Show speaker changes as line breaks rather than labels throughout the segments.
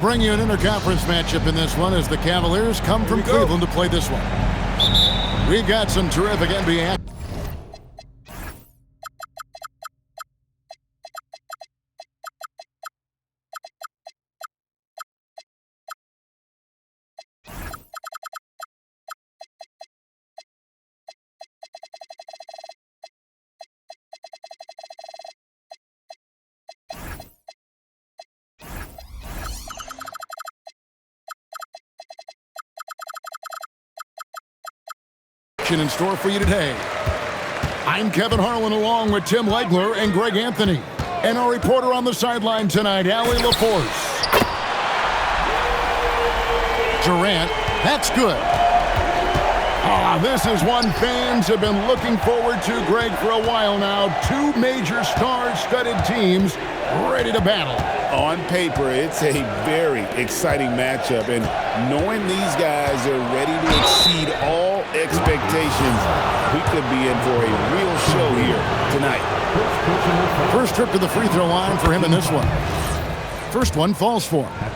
bring you an interconference matchup in this one as the Cavaliers come from Cleveland to play this one. We've got some terrific NBA action. In store for you today. I'm Kevin Harlan along with Tim Legler and Greg Anthony. And our reporter on the sideline tonight, Allie LaForce. Durant, that's good. This is one fans have been looking forward to, Greg, for a while now. Two major star-studded teams ready to battle.
On paper, it's a very exciting matchup, and knowing these guys are ready to exceed all expectations, we could be in for a real show here tonight.
First trip to the free throw line for him in this one. First one falls for him.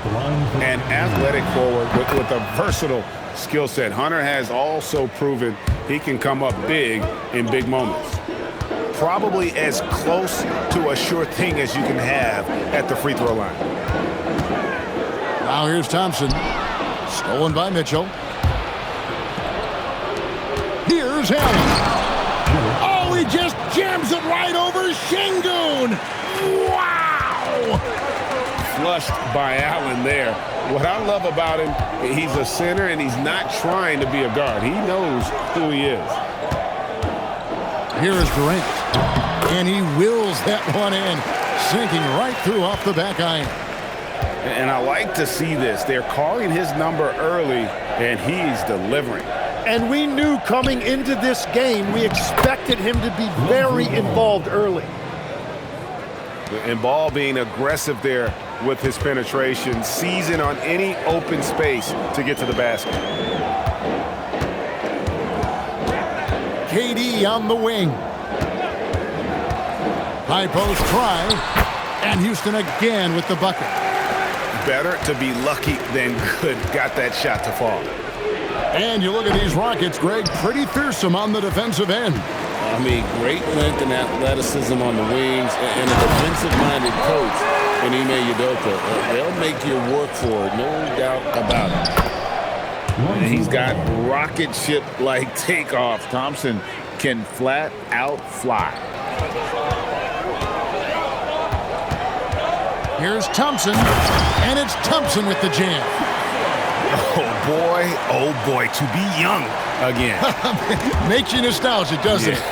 An athletic forward with a versatile skill set. Hunter has also proven he can come up big in big moments. Probably as close to a sure thing as you can have at the free throw line.
Now here's Thompson. Stolen by Mitchell. Here's Allen. Oh, he just jams it right over Şengün. Wow!
Flushed by Allen there. What I love about him, he's a center and he's not trying to be a guard. He knows who he is.
Here is Durant. And he wills that one in, sinking right through off the back iron.
And I like to see this. They're calling his number early, and he's delivering.
And we knew coming into this game, we expected him to be very involved early.
And Ball being aggressive there with his penetration, seizing on any open space to get to the basket.
KD on the wing. High post try, and Houston again with the bucket.
Better to be lucky than good. Got that shot to fall.
And you look at these Rockets, Greg, pretty fearsome on the defensive end.
I mean, great length and athleticism on the wings, and a defensive-minded coach in Ime Udoka. They'll make you work for it, no doubt about it. And he's got rocket ship-like takeoff. Thompson can flat out fly.
Here's Thompson, and it's Thompson with the jam.
Oh boy, to be young again.
Makes you nostalgic, doesn't it?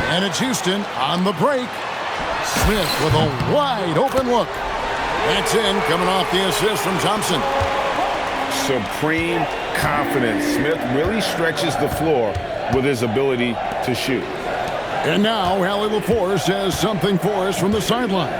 And it's Houston on the break. Smith with a wide open look. That's in, coming off the assist from Thompson.
Supreme confidence. Smith really stretches the floor with his ability to shoot.
And now Allie LaForce has something for us from the sideline.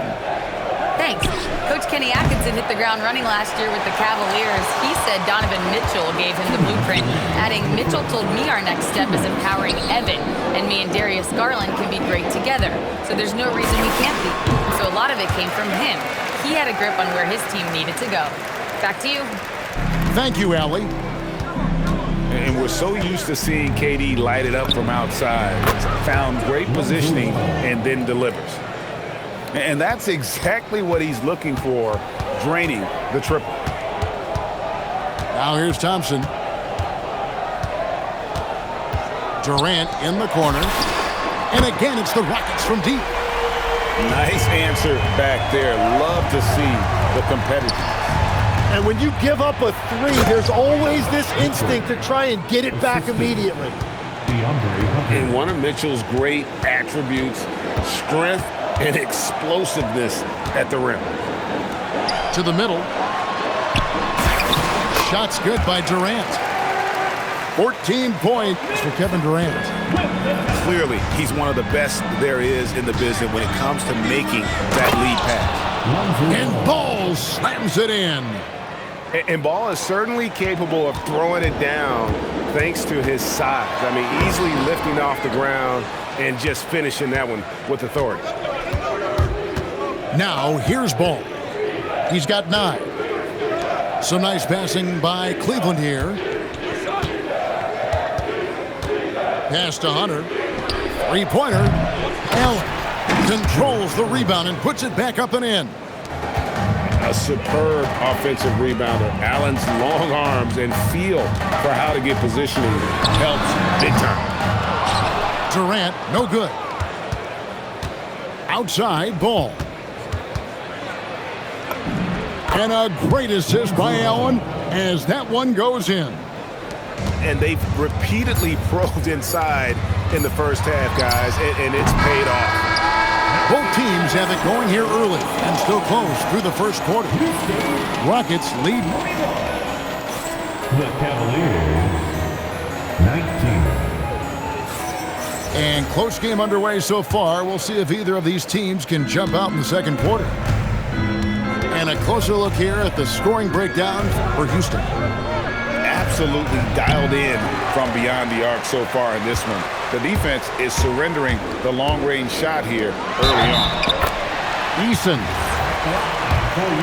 Thanks. Coach Kenny Atkinson hit the ground running last year with the Cavaliers. He said Donovan Mitchell gave him the blueprint, adding, "Mitchell told me our next step is empowering Evan, and me and Darius Garland can be great together. So there's no reason we can't be." So a lot of it came from him. He had a grip on where his team needed to go. Back to you.
Thank you, Allie.
And we're so used to seeing KD light it up from outside. Found great positioning and then delivers. And that's exactly what he's looking for, draining the triple.
Now here's Thompson. Durant in the corner. And again, it's the Rockets from deep.
Nice answer back there. Love to see the competitiveness.
And when you give up a three, there's always this instinct to try and get it back immediately.
And one of Mitchell's great attributes, strength and explosiveness at the rim.
To the middle. Shot's good by Durant. 14 points for Kevin Durant.
Clearly, he's one of the best there is in the business when it comes to making that lead pass.
And Ball slams it in.
And Ball is certainly capable of throwing it down thanks to his size. I mean, easily lifting off the ground and just finishing that one with authority.
Now, here's Ball. He's got 9. Some nice passing by Cleveland here. Pass to Hunter. Three-pointer. Allen controls the rebound and puts it back up and in.
A superb offensive rebounder. Allen's long arms and feel for how to get positioning helps big time.
Durant, no good. Outside, Ball. And a great assist by Allen as that one goes in.
And they've repeatedly probed inside in the first half, guys, and it's paid off.
Both teams have it going here early and still close through the first quarter. Rockets lead.
The Cavaliers, 19.
And close game underway so far. We'll see if either of these teams can jump out in the second quarter. And a closer look here at the scoring breakdown for Houston.
Absolutely dialed in from beyond the arc so far in this one. The defense is surrendering the long-range shot here early on.
Eason.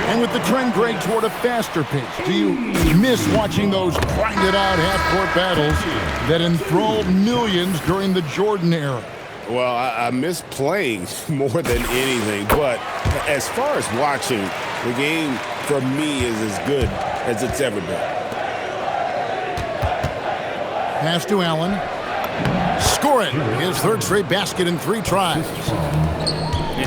And with the trend, Greg, toward a faster pace, do you miss watching those grinded-out half-court battles that enthralled millions during the Jordan era?
Well, I miss playing more than anything, but as far as watching, the game for me is as good as it's ever been.
Pass to Allen. Score it. His third straight basket in 3 tries.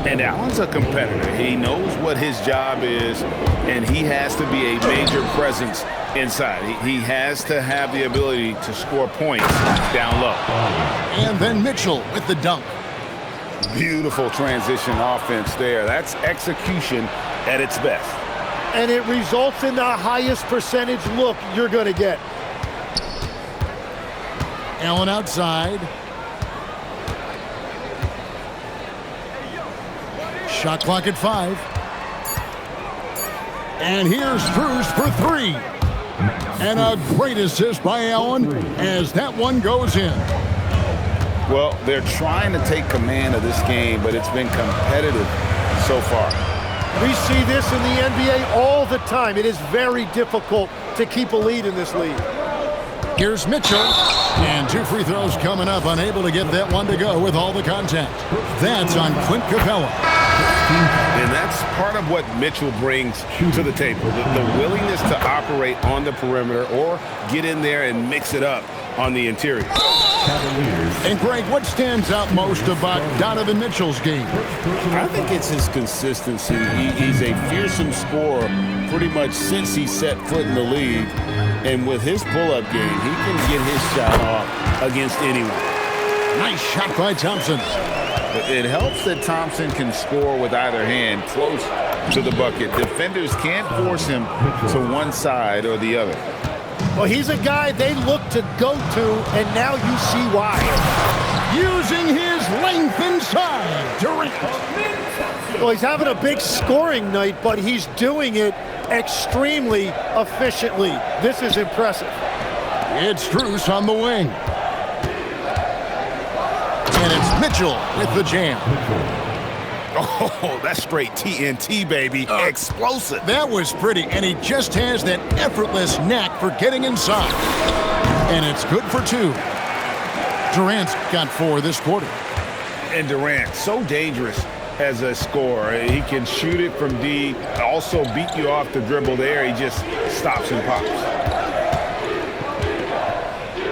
And Allen's a competitor. He knows what his job is, and he has to be a major presence inside. He has to have the ability to score points down low.
And then Mitchell with the dunk.
Beautiful transition offense there. That's execution at its best.
And it results in the highest percentage look you're going to get.
Allen outside. Shot clock at 5. And here's Strus for 3. And a great assist by Allen as that one goes in.
Well, they're trying to take command of this game, but it's been competitive so far.
We see this in the NBA all the time. It is very difficult to keep a lead in this league.
Here's Mitchell. And 2 free throws coming up, unable to get that one to go with all the contact. That's on Clint Capella.
And that's part of what Mitchell brings to the table, the willingness to operate on the perimeter or get in there and mix it up on the interior.
And Greg, what stands out most about Donovan Mitchell's game?
I think it's his consistency. He's a fearsome scorer pretty much since he set foot in the league. And with his pull-up game, he can get his shot off against anyone.
Nice shot by Thompson.
It helps that Thompson can score with either hand close to the bucket. Defenders can't force him to one side or the other.
Well, he's a guy they look to go to, and now you see why.
Using his length inside. Durant.
Well, he's having a big scoring night, but he's doing it extremely efficiently. This is impressive.
It's Strus on the wing. And it's Mitchell with the jam.
Oh, that's straight TNT, baby. Explosive.
That was pretty, and he just has that effortless knack for getting inside. And it's good for 2. Durant's got 4 this quarter.
And Durant, so dangerous as a scorer. He can shoot it from deep, also beat you off the dribble there. He just stops and pops.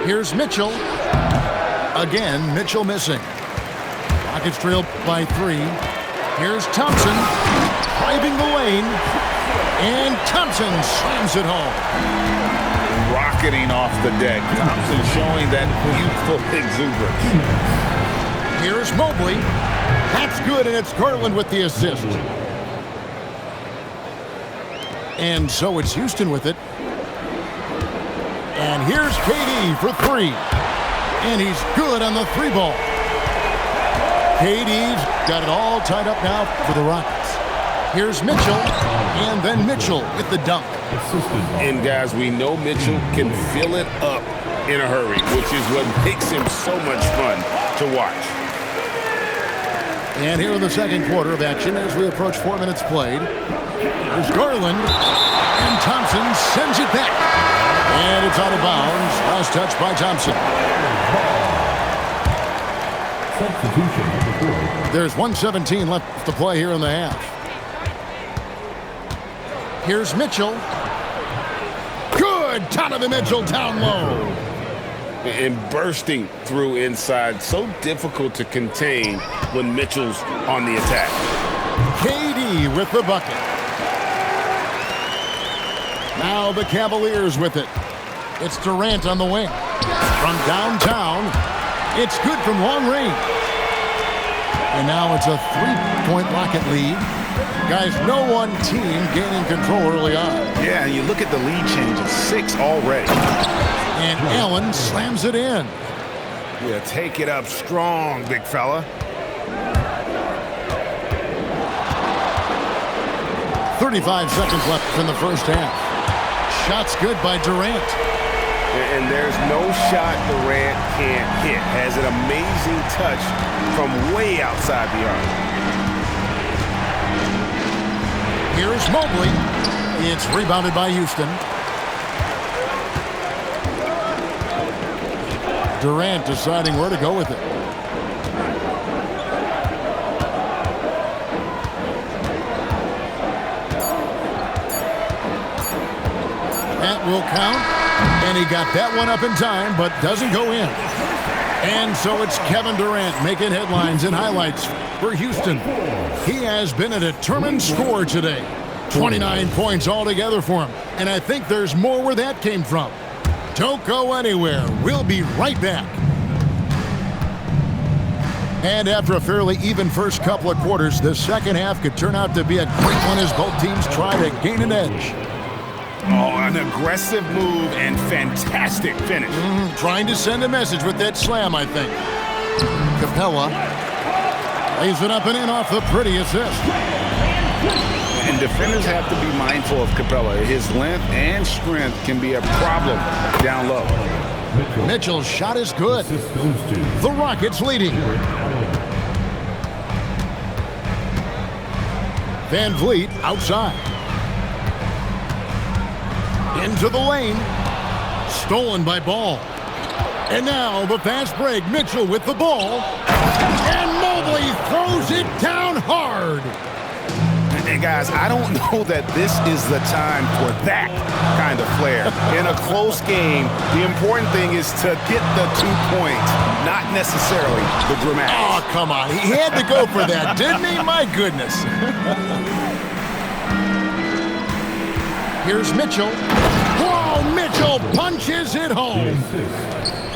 Here's Mitchell. Again, Mitchell missing. Rockets trail by 3. Here's Thompson driving the lane. And Thompson slams it home.
Rocketing off the deck. Thompson showing that youthful exuberance.
Here's Mobley. That's good, and it's Garland with the assist. And so it's Houston with it. And here's KD for 3. And he's good on the 3 ball. KD's got it all tied up now for the Rockets. Here's Mitchell, and then Mitchell with the dunk.
And guys, we know Mitchell can fill it up in a hurry, which is what makes him so much fun to watch.
And here in the second quarter of action as we approach 4 minutes played. There's Garland. And Thompson sends it back. And it's out of bounds. Last touch by Thompson.
Substitution number 4.
There's 1:17 left to play here in the half. Here's Mitchell. Good! Donovan Mitchell down low.
And bursting through inside. So difficult to contain when Mitchell's on the attack.
KD with the bucket. Now the Cavaliers with it. It's Durant on the wing. From downtown, it's good from long range. And now it's a 3-point Rocket lead. Guys, no one team gaining control early on.
Yeah, and you look at the lead change, it's 6 already.
And Allen slams it in.
Yeah, take it up strong, big fella.
35 seconds left in the first half. Shot's good by Durant.
And there's no shot Durant can't hit. Has an amazing touch from way outside the arc.
Here's Mobley. It's rebounded by Houston. Durant deciding where to go with it. That will count. And he got that one up in time, but doesn't go in. And so it's Kevin Durant making headlines and highlights for Houston. He has been a determined scorer today. 29 points altogether for him. And I think there's more where that came from. Don't go anywhere. We'll be right back. And after a fairly even first couple of quarters, the second half could turn out to be a great one as both teams try to gain an edge.
Oh, an aggressive move and fantastic finish.
Trying to send a message with that slam, I think. Capella lays it up and in off the pretty assist.
And defenders have to be mindful of Capella. His length and strength can be a problem down low.
Mitchell's shot is good. The Rockets leading. Van Vliet outside. Into the lane. Stolen by Ball. And now the fast break. Mitchell with the ball. And Mobley throws it down hard.
And guys, I don't know that this is the time for that kind of flair. In a close game, the important thing is to get the 2 points, not necessarily the dramatics.
Oh, come on. He had to go for that, didn't he? My goodness. Here's Mitchell. Whoa, Mitchell punches it home.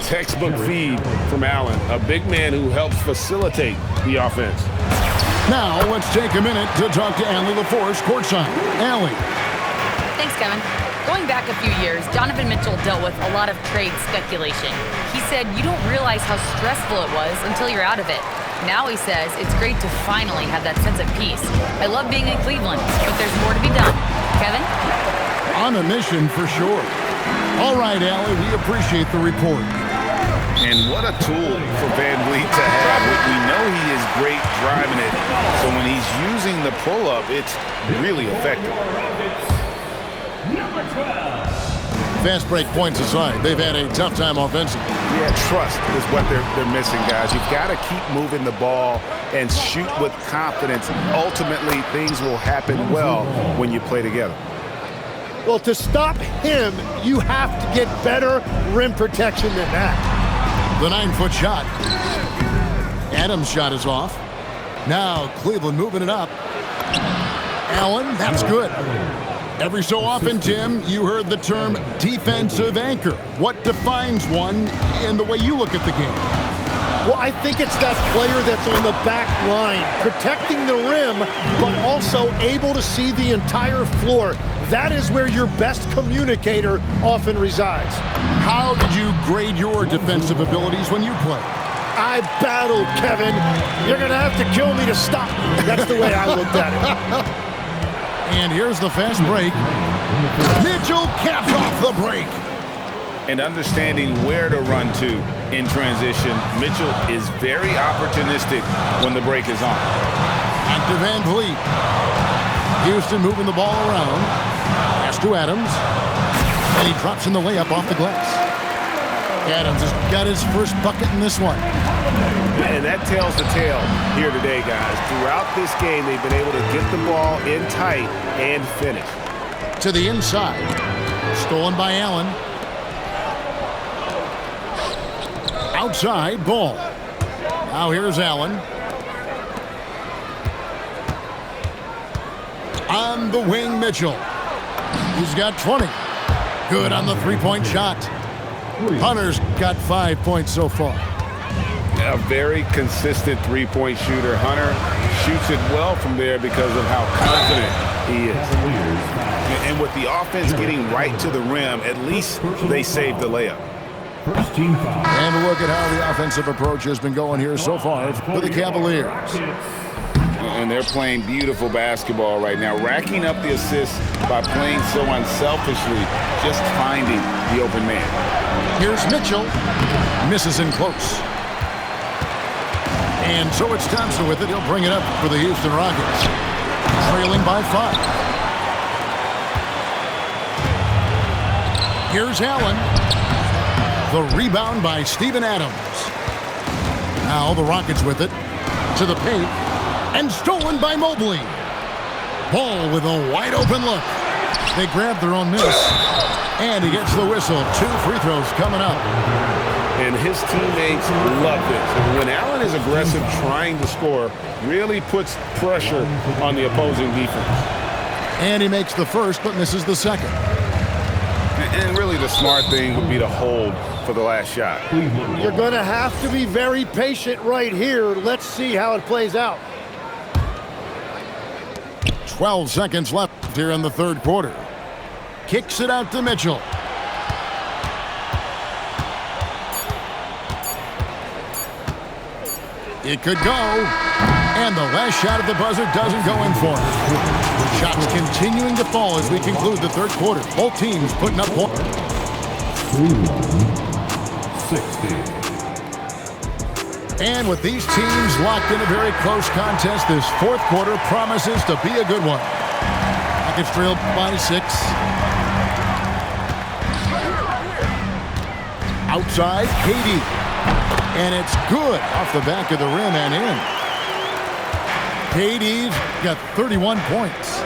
Textbook feed from Allen, a big man who helps facilitate the offense.
Now, let's take a minute to talk to Allie LaForce courtside. Allie.
Thanks, Kevin. Going back a few years, Donovan Mitchell dealt with a lot of trade speculation. He said you don't realize how stressful it was until you're out of it. Now he says it's great to finally have that sense of peace. I love being in Cleveland, but there's more to be done. Kevin?
On a mission for sure. All right, Allie, we appreciate the report.
And what a tool for Van Vliet to have. We know he is great driving it, so when he's using the pull-up, it's really effective.
Fast break points aside, they've had a tough time offensively.
Yeah, trust is what they're missing, guys. You've got to keep moving the ball and shoot with confidence. Ultimately, things will happen well when you play together.
Well, to stop him, you have to get better rim protection than that.
The 9-foot shot. Adams' shot is off. Now Cleveland moving it up. Allen, that's good. Every so often, Tim, you heard the term defensive anchor. What defines one in the way you look at the game?
Well, I think it's that player that's on the back line, protecting the rim, but also able to see the entire floor. That is where your best communicator often resides.
How did you grade your defensive abilities when you play?
I battled, Kevin. You're going to have to kill me to stop me. That's the way I looked at it.
And here's the fast break. Mitchell caps off the break.
and understanding where to run to in transition. Mitchell is very opportunistic when the break is on.
Back to Van Vliet. Houston moving the ball around. Pass to Adams. And he drops in the layup off the glass. Adams has got his first bucket in this one.
And that tells the tale here today, guys. Throughout this game, they've been able to get the ball in tight and finish.
To the inside. Stolen by Allen. Outside, ball. Now here's Allen. On the wing, Mitchell. He's got 20. Good on the three-point shot. Hunter's got 5 points so far.
A very consistent three-point shooter. Hunter shoots it well from there because of how confident he is. And with the offense getting right to the rim, at least they saved the layup.
First team foul.
And look at how the offensive approach has been going here so far for the Cavaliers.
And they're playing beautiful basketball right now, racking up the assists by playing so unselfishly, just finding the open man.
Here's Mitchell. Misses in close. And so it's Thompson with it. He'll bring it up for the Houston Rockets. Trailing by 5. Here's Allen. The rebound by Steven Adams. Now the Rockets with it. To the paint. And stolen by Mobley. Ball with a wide open look. They grab their own miss. And he gets the whistle. 2 free throws coming up.
And his teammates love this. When Allen is aggressive trying to score, really puts pressure on the opposing defense.
And he makes the first but misses the second.
And really the smart thing would be to hold for the last shot.
You're going to have to be very patient right here. Let's see how it plays out.
12 seconds left here in the third quarter. Kicks it out to Mitchell. It could go. And the last shot at the buzzer doesn't go in for it. Shots continuing to fall as we conclude the third quarter. Both teams putting up points.
60.
And with these teams locked in a very close contest, this fourth quarter promises to be a good one. Rockets trailed by 6. Outside, KD. And it's good off the back of the rim and in. KD's got 31 points.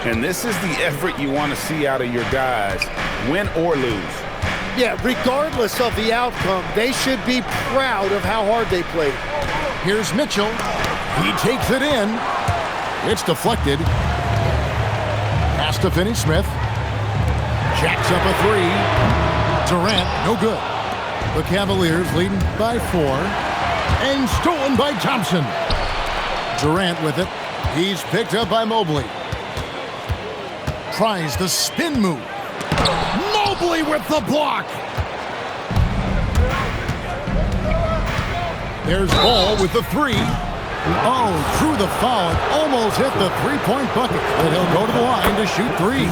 And this is the effort you want to see out of your guys, win or lose.
Yeah, regardless of the outcome, they should be proud of how hard they played.
Here's Mitchell. He takes it in. It's deflected. Pass to Finney-Smith. Jacks up a 3. Durant, no good. The Cavaliers leading by 4. And stolen by Thompson. Durant with it. He's picked up by Mobley. Tries the spin move. Mobley with the block. There's Ball with the 3. Oh, through the foul. Almost hit the three-point bucket. But he'll go to the line to shoot 3.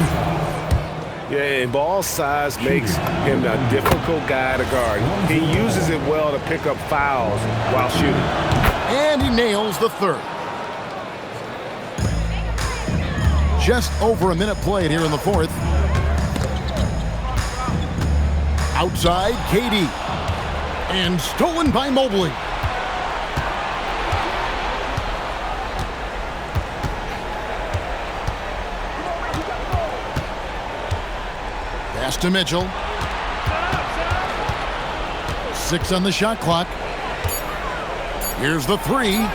Yeah, and Ball's size makes him a difficult guy to guard. He uses it well to pick up fouls while shooting.
And he nails the third. Just over a minute played here in the fourth. Outside, KD. And stolen by Mobley. Pass to Mitchell. 6 on the shot clock. Here's the 3.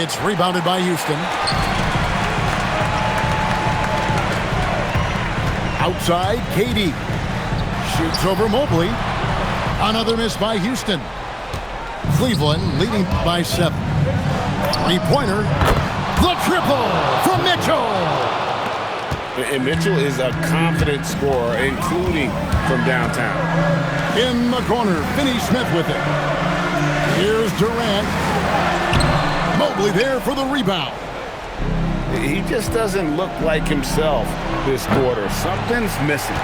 It's rebounded by Houston. Outside, KD. Shoots over Mobley. Another miss by Houston. Cleveland leading by 7. Three-pointer. The triple from Mitchell.
And Mitchell is a confident scorer, including from downtown.
In the corner, Finney-Smith with it. Here's Durant. Mobley there for the rebound.
He just doesn't look like himself this quarter. Something's missing.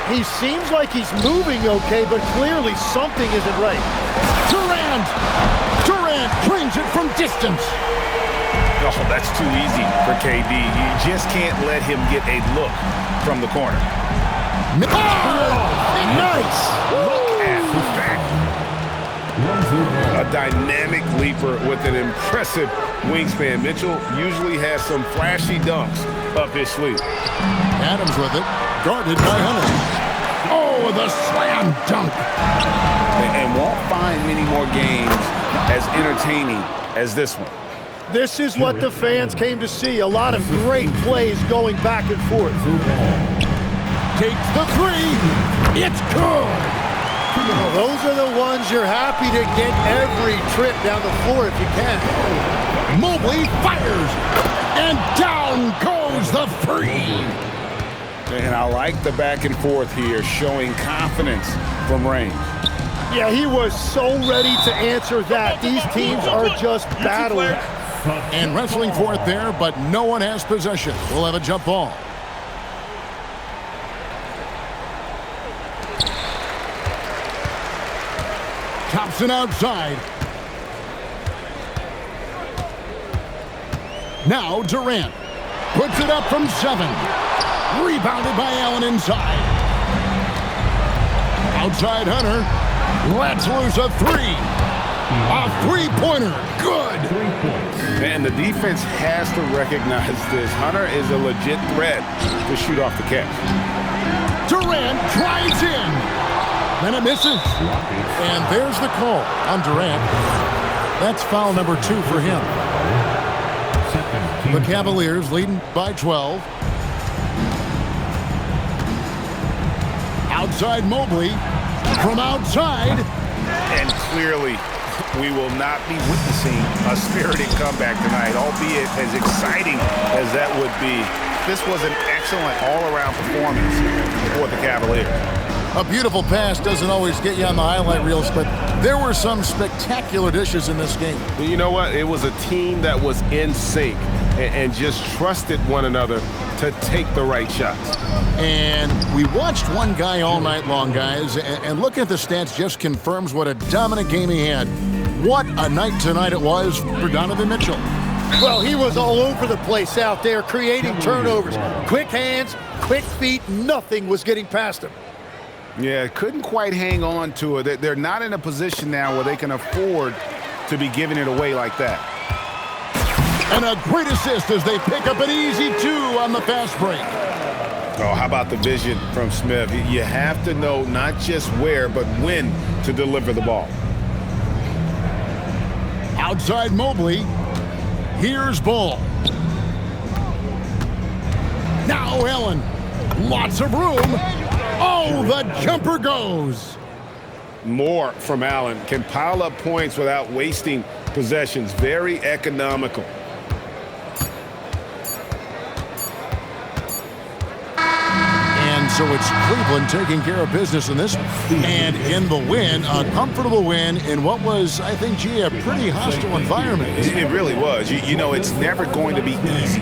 He seems like he's moving okay, but clearly something isn't right.
Durant brings it from distance.
Oh, that's too easy for KD. You just can't let him get a look from the corner.
Nice!
Look at that. A dynamic leaper with an impressive wingspan. Mitchell usually has some flashy dunks up his sleeve.
Adams with it, guarded by Hunter. Oh, the slam dunk.
And won't find many more games as entertaining as this one.
This is what the fans came to see. A lot of great plays going back and forth.
Takes the three. It's good.
Well, those are the ones you're happy to get every trip down the floor if you can.
Mobley fires. And down goes the free.
And I like the back and forth here, showing confidence from Reigns.
Yeah, he was so ready to answer that. These teams are just battling.
And wrestling for it there, but no one has possession. We'll have a jump ball. Thompson outside. Now Durant puts it up from 7. Rebounded by Allen inside. Outside Hunter. Lets loose a 3. A three-pointer. Good.
And the defense has to recognize this. Hunter is a legit threat to shoot off the catch.
Durant drives in. Then it misses. And there's the call on Durant. That's foul number 2 for him. The Cavaliers leading by 12. Outside Mobley. From outside.
And clearly, we will not be witnessing a spirited comeback tonight, albeit as exciting as that would be. This was an excellent all-around performance for the Cavaliers.
A beautiful pass doesn't always get you on the highlight reels, but there were some spectacular dishes in this game.
You know what? It was a team that was in sync and just trusted one another to take the right shots.
And we watched one guy all night long, guys, and looking at the stats just confirms what a dominant game he had. What a night tonight it was for Donovan Mitchell.
Well, he was all over the place out there, creating turnovers. Quick hands, quick feet, nothing was getting past him.
Yeah, couldn't quite hang on to it. They're not in a position now where they can afford to be giving it away like that.
And a great assist as they pick up an easy 2 on the fast break.
Oh, how about the vision from Smith? You have to know not just where, but when to deliver the ball.
Outside Mobley. Here's Bull. Now Allen. Lots of room. Oh, the jumper goes.
More from Allen. Can pile up points without wasting possessions. Very economical.
And so it's Cleveland taking care of business in this one. And in the win, a comfortable win in what was, I think, a pretty hostile environment.
It really was. You know, it's never going to be easy